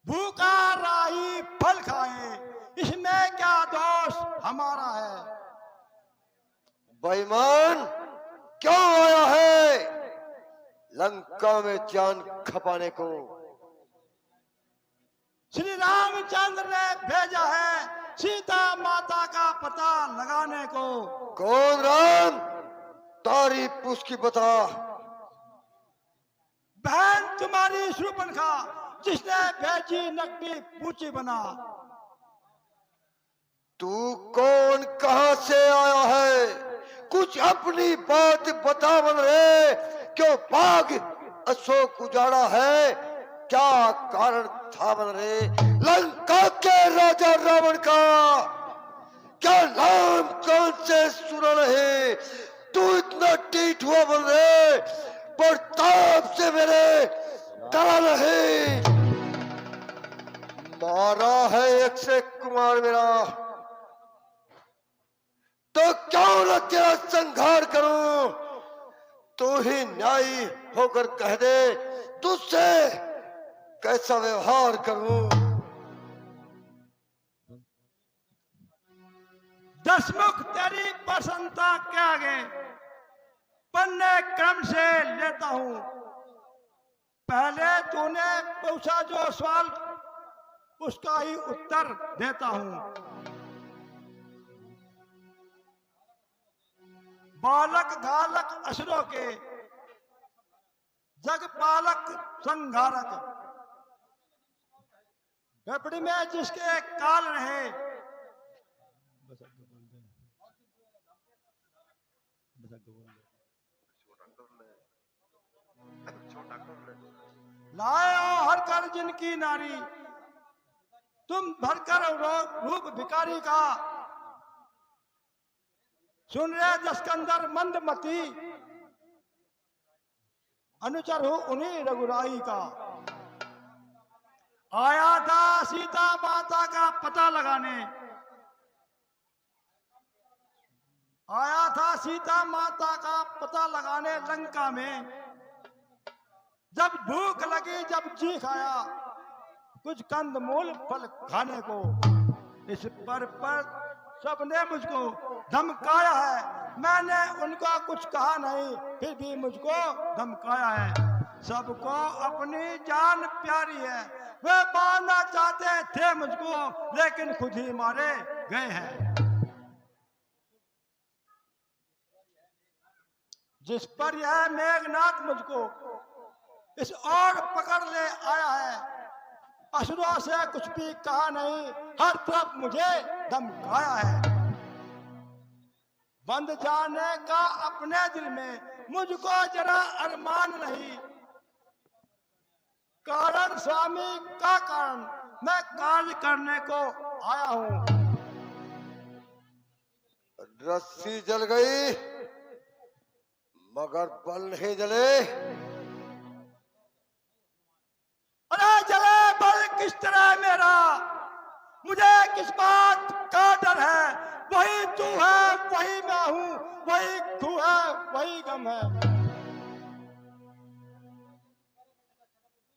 भूखा राही फल खाए, इसमें क्या दोष हमारा है। बेईमान क्यों आया है लंका में जान खपाने को। श्री रामचंद्र ने भेजा है सीता माता का पता लगाने को। कौन राम, तारीफ उसकी बता। बहन तुम्हारी शूर्पणखा, जिसने भेजी नकली पूछी बना। तू कौन, कहां से आया है, कुछ अपनी बात बता बन रे। क्यों बाग अशोक उजाड़ा है, क्या कारण था बन रे। लंका के राजा रावण का क्या नाम कौन से सुना नहीं। तू इतना टीठ हुआ बन रे, प्रताप से मेरे डरा नहीं। मारा है एक से कुमार मेरा, तो क्यों न तेरा संहार करूं। तू ही न्यायी होकर कह दे, तुझसे कैसा व्यवहार करूं। दसमुख तेरी प्रसन्नता के आगे पन्ने क्रम से लेता हूं। पहले तूने पूछा जो सवाल, उसका ही उत्तर देता हूं। बालक घालक असुरों के, जग पालक संघारक। गपड़ी में जिसके काल रहे, लाए हर कर जिनकी नारी, तुम भरकर रूप भिखारी का। सुन रहे जसकंदर मंदमती, अनुचर हो उन्हीं रघुराई का। आया था सीता माता का पता लगाने, आया था सीता माता का पता लगाने लंका में। जब भूख लगी, जब जी खाया, कुछ कंदमूल फल खाने को। इस पर सबने मुझको धमकाया है, मैंने उनका कुछ कहा नहीं, फिर भी मुझको धमकाया है। सबको अपनी जान प्यारी है, वे मारना चाहते थे मुझको, लेकिन खुद ही मारे गए हैं। जिस पर यह मेघनाथ मुझको इस ओर पकड़ ले आया है, असुरों से कुछ भी कहा नहीं, हर तरफ मुझे धमकाया है। बंद जाने का अपने दिल में मुझको जरा अरमान नहीं। कारण स्वामी का कारण मैं कार्य करने को आया हूं। रस्सी जल गई मगर बल नहीं जले। अरे जले बल किस तरह मेरा, मुझे किस बात का डर है। वही तू है, वही मैं हूं, वही तू है, वही गम है।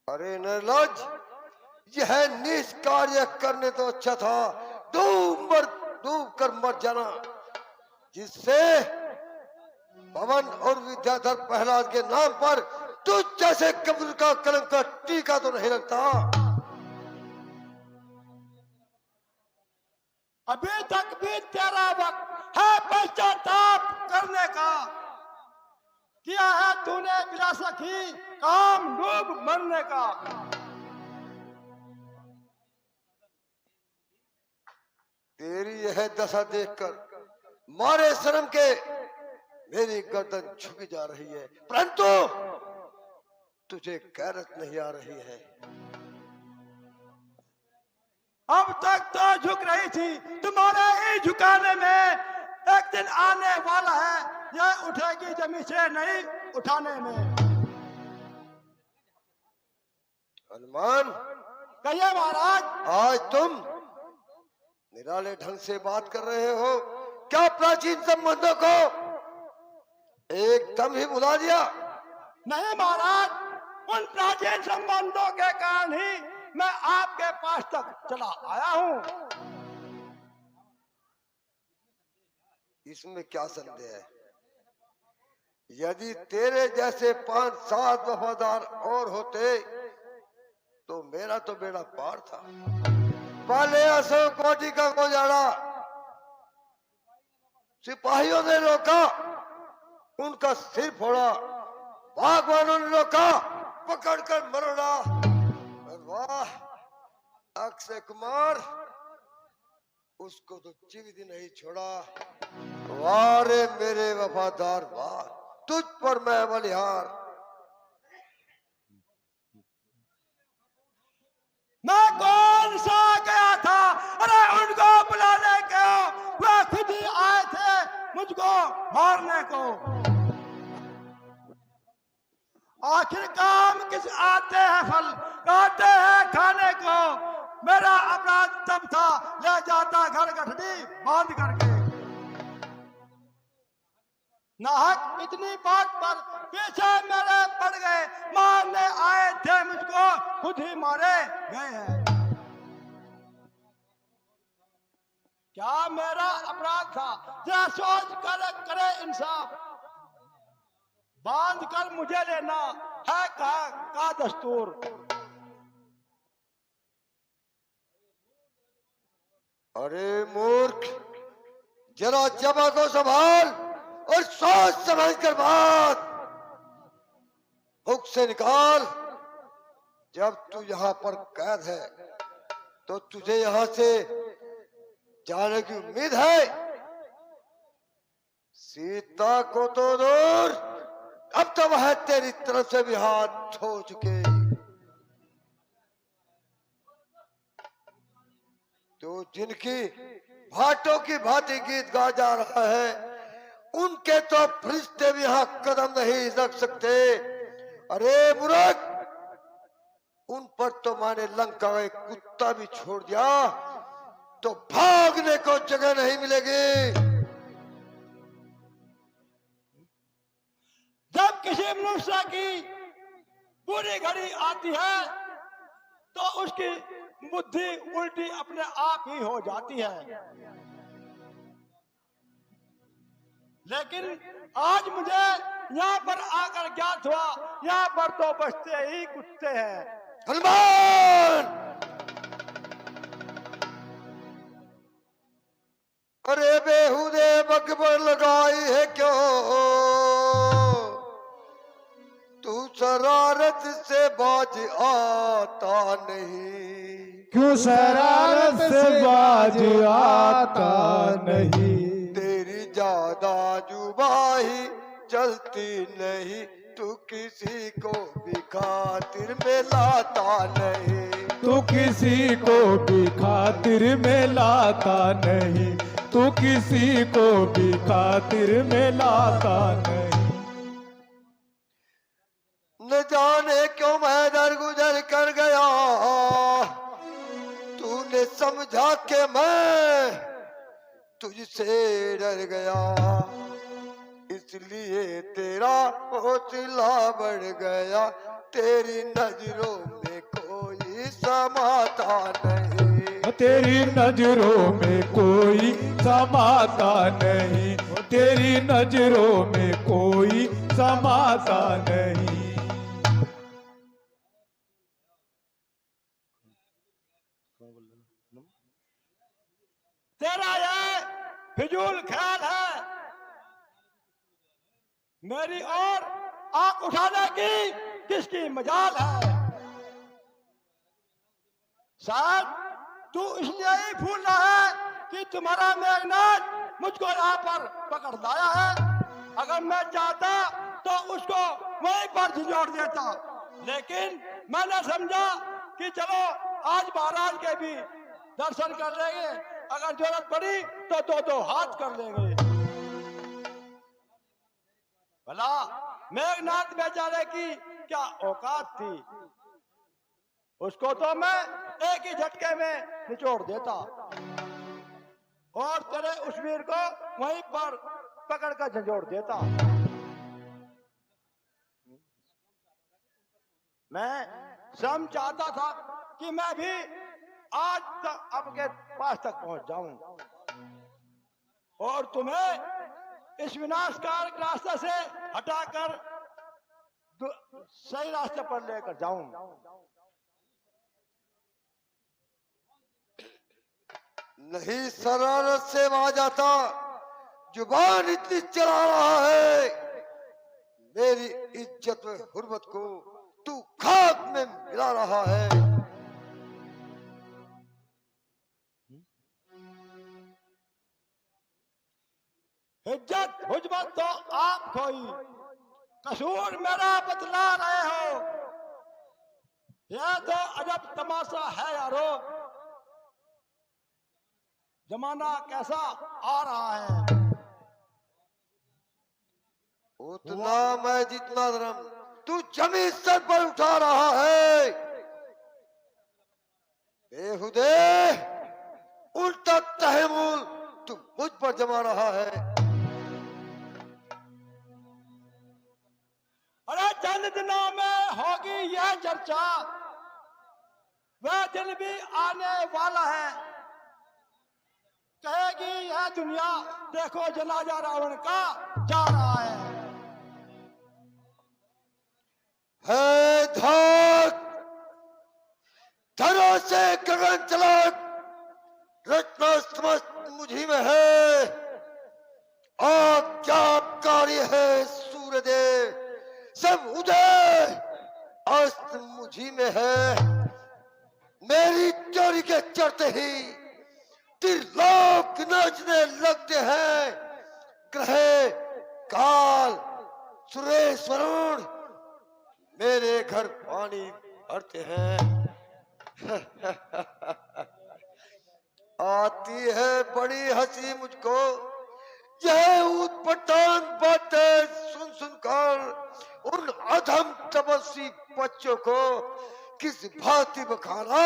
अरे निर्लज, यह नीच कार्य करने तो अच्छा था डूब कर मर जाना, जिससे पवन और विद्याधर प्रहलाद के नाम पर तुझ जैसे कब्र का कलंक का टीका तो नहीं लगता। अभी तक भी तेरा वक्त है पश्चाताप करने का। किया है तूने बिला सखी काम डूब मरने का। तेरी यह दशा देखकर मारे शर्म के मेरी गर्दन झुकी जा रही है, परंतु तुझे गैरत नहीं आ रही है। अब तक तो झुक रही थी, तुम्हारे ही झुकाने में एक दिन आने वाला है, यह उठेगी जमीन से नहीं उठाने में। हनुमान, कहिए महाराज। आज तुम निराले ढंग से बात कर रहे हो, क्या प्राचीन संबंधों को एकदम ही भुला दिया? नहीं महाराज, उन प्राचीन संबंधों के कारण ही मैं आपके पास तक चला आया हूँ। इसमें क्या संदेह है? यदि तेरे जैसे 5-7 वफादार और होते तो मेरा तो बेड़ा पार था। पहले अशोक वाटिका को जाना, सिपाहियों ने रोका, उनका सिर फोड़ा, बागवानों ने रोका, पकड़कर मरोड़ा। वाह अक्षय कुमार, उसको तो जीवित ही नहीं छोड़ा। वाह रे मेरे वफादार, वाह, तुझ पर मैं बलिहार। मैं कौन सा गया था? अरे उनको बुलाने क्यों? वह खुद ही आए थे मुझको मारने को। आखिर काम किस आते हैं फल, आते हैं खाने को। मेरा अपराध तब था, ले जाता घर गठड़ी बांध करके। नाहक इतनी बात पर पीछे मेरे पड़ गए, मारने आए थे मुझको, खुद ही मारे गए हैं। क्या मेरा अपराध था? जरा सोच कर करे इंसाफ। बांध कर मुझे लेना है का दस्तूर। अरे मूर्ख, जरा जबा को संभाल और सोच समझ कर बात मुख से निकाल। जब तू यहाँ पर कैद है तो तुझे यहाँ से जाने की उम्मीद है। सीता को तो दूर, अब तो वह तेरी तरफ से भी हाथ धो चुके। तो जिनकी भाटों की भांति गीत गा जा रहा है, उनके तो फरिश्ते भी यहाँ कदम नहीं रख सकते। अरे मूर्ख, उन पर तो मैंने लंका का एक कुत्ता भी छोड़ दिया तो भागने को जगह नहीं मिलेगी। जब किसी मनुष्य की बुरी घड़ी आती है तो उसकी बुद्धि उल्टी अपने आप ही हो जाती है। लेकिन आज मुझे यहाँ पर आकर ज्ञात हुआ, यहाँ पर तो बचते ही कुत्ते हैं। हनुमान, अरे बेहुदे बकबर लगाई है क्यों? तू शरारत से बाज आता नहीं। क्यों शरारत से बाज आता नहीं? तेरी ज्यादा जुबाही चलती नहीं, तू किसी को भी खातिर में लाता नहीं। तू किसी को भी खातिर में लाता नहीं। तू किसी को भी खातिर में लाता नहीं। न जाने क्यों मैं दर गुजर कर गया, तूने समझा के मैं तुझसे डर गया। इसलिए तेरा हौसला बढ़ गया, तेरी नजरों में कोई समाता नहीं। तेरी नजरों में कोई समाता नहीं। तेरी नजरों में कोई समाता नहीं। तेरा ये फिजूल ख्याल है मेरी ओर आंख उठाने की किसकी मजाल है? शायद तू इसलिए ही भूल रहा है कि तुम्हारा मेघनाथ मुझको यहाँ पर पकड़ लाया है। अगर मैं चाहता तो उसको वहीं पर झिझोड़ देता, लेकिन मैंने समझा कि चलो आज महाराज के भी दर्शन कर लेंगे, अगर जरूरत पड़ी तो दो हाथ कर लेंगे। भला मेघनाथ बेचारे की क्या औकात थी? उसको तो मैं एक ही झटके में निचोड़ देता और तेरे उस वीर को वहीं पर पकड़ कर झंझोड़ देता। मैं स्वयं चाहता था कि मैं भी आज तक आपके पास तक पहुंच जाऊं और तुम्हें इस विनाशकारक रास्ते से हटाकर सही रास्ते पर लेकर जाऊं। नहीं शरारत से वहां जाता, जुबान इतनी चला रहा है, मेरी इज्जत में हुर्मत को तू खाक में मिला रहा है। इज्जत हुज्मत तो आप खोई, कसूर मेरा बतला रहे हो। यह तो अजब तमाशा है यारो, जमाना कैसा आ रहा है। उतना मैं जितना धर्म तू जमीन सर पर उठा रहा है, बेहुदे उल्टा तहमुल तू मुझ पर जमा रहा है। अरे चंद दिनों में होगी यह चर्चा, वह दिन भी आने वाला है, कहेगी यह दुनिया देखो जनाजा रावण का जा रहा है धाक धरो से गगन चलक रत्न समस्त मुझी में है, आज्ञाकारी है सूर्यदेव सब उदय अस्त मुझी में है। मेरी चोरी के चढ़ते ही त्रिलोक नाचने लगते हैं, ग्रह काल सुरेश वरुण मेरे घर पानी भरते हैं। आती है बड़ी हंसी मुझको यह ऊटपटांग बातें सुन सुनकर, उन अधम तपस्वी बच्चों को किस भांति बखाना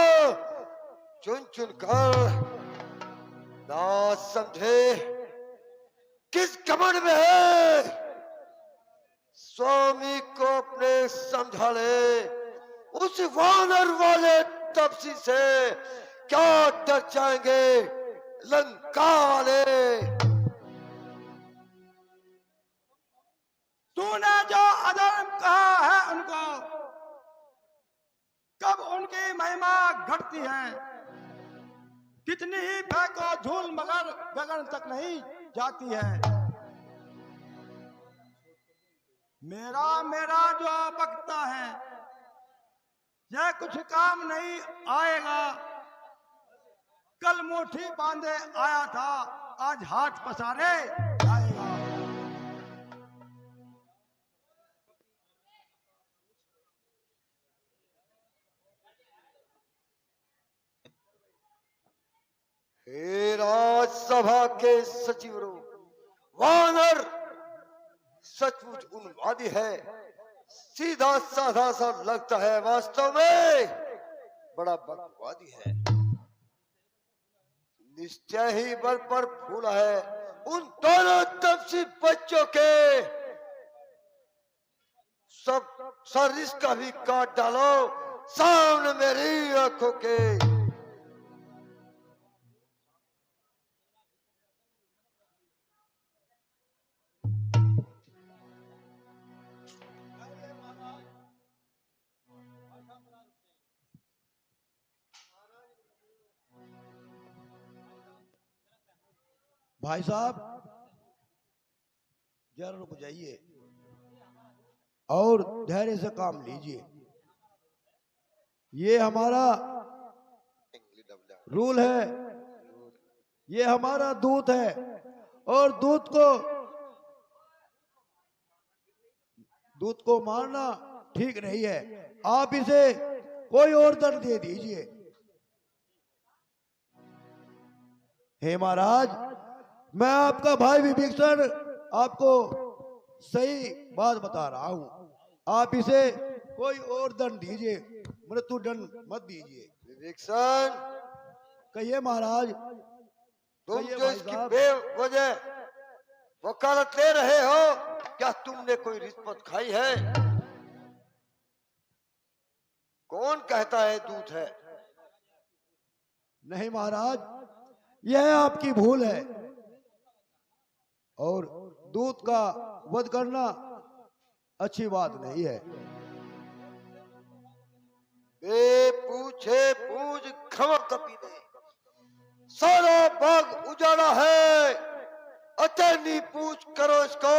चुन चुन कर। ना समझे किस घमंड में है, स्वामी को अपने समझा ले। उस वानर वाले तपसी से क्या डर जाएंगे लंका वाले। तूने जो अधर्म कहा है उनको, कब उनकी महिमा घटती है। कितनी ही फेंको धूल मगर गगन तक नहीं जाती है। मेरा मेरा जो बकता है यह कुछ काम नहीं आएगा। कल मुट्ठी बांधे आया था, आज हाथ पसारे जाएगा। हे राजसभा के सचिवरों, वानर सचमुच उन्मादी है, सीधा साधा सा लगता है, वास्तव में बड़ा बकवादी है। निश्चय ही बल पर फूला है उन दोनों तपसी बच्चों के। सब सर इसका भी काट डालो सामने मेरी आंखों के। भाई साहब जरा रुक जाइए और धैर्य से काम लीजिए। ये हमारा रूल है, ये हमारा दूत है और दूत को मारना ठीक नहीं है। आप इसे कोई और दंड दे दीजिए। हे महाराज, मैं आपका भाई विभीषण आपको सही बात बता रहा हूं, आप इसे कोई और दंड दीजिए। मृत्युदंड मत दीजिए। विभीषण, कहिए महाराज। तुम कहिए जो भाई इसकी साहब। बेवजह वकालत ले रहे हो, क्या तुमने कोई रिश्वत खाई है? कौन कहता है दूध है? नहीं महाराज, यह आपकी भूल है, और दूत का वध करना अच्छी बात नहीं है। बे पूछे पूछ खमक कपी ने सारा बाग उजाड़ा है, अतनी पूछ करो इसको,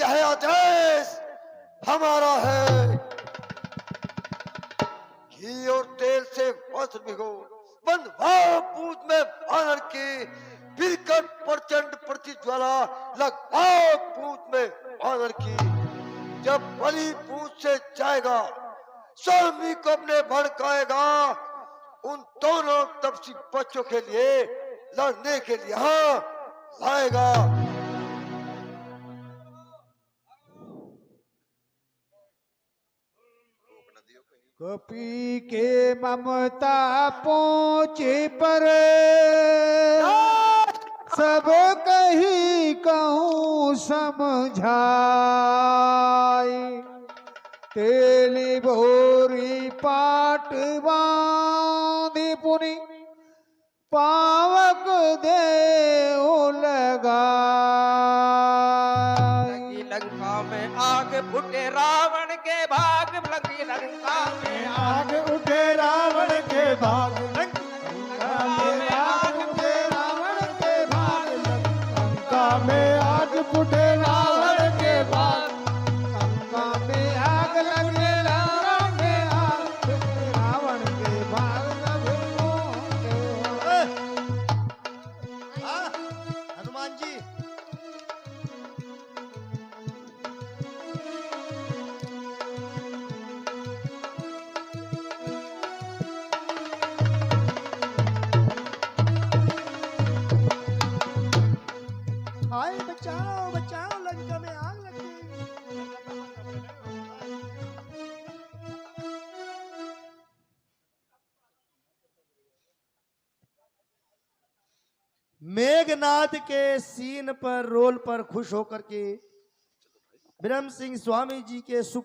यह आदेश हमारा है। घी और तेल से वस्त्र भिगो, बंधवाओ पूछ में बानर की, बिरकट प्रचंड प्रतिज्वाला लगवाओ पूछ में बानर की। जब बलि पूछ से जाएगा, स्वामी को अपने भड़काएगा, उन दोनों तपसी बच्चों के लिए लड़ने के लिए यहाँ लाएगा। कपी के ममता पहुँचे पर सब कही कहूँ समझाई, तेली भोरी पाट बांधी पुनी पावक दे लगा। लंका में आग फूटे रावण के भाग, लगी लंका में आग उठे रावण के भाग, लंका में आग उठे रावण के भाग, लंका में आग फूटे रावण के भाग, लंका में आग लगे रावण में आग, रावण के भाग हाँ, हनुमान जी। हाय बचाओ बचाओ, लंका में आग लग गई। मेघनाथ के सीन पर रोल पर खुश होकर के ब्रह्म सिंह स्वामी जी के सुख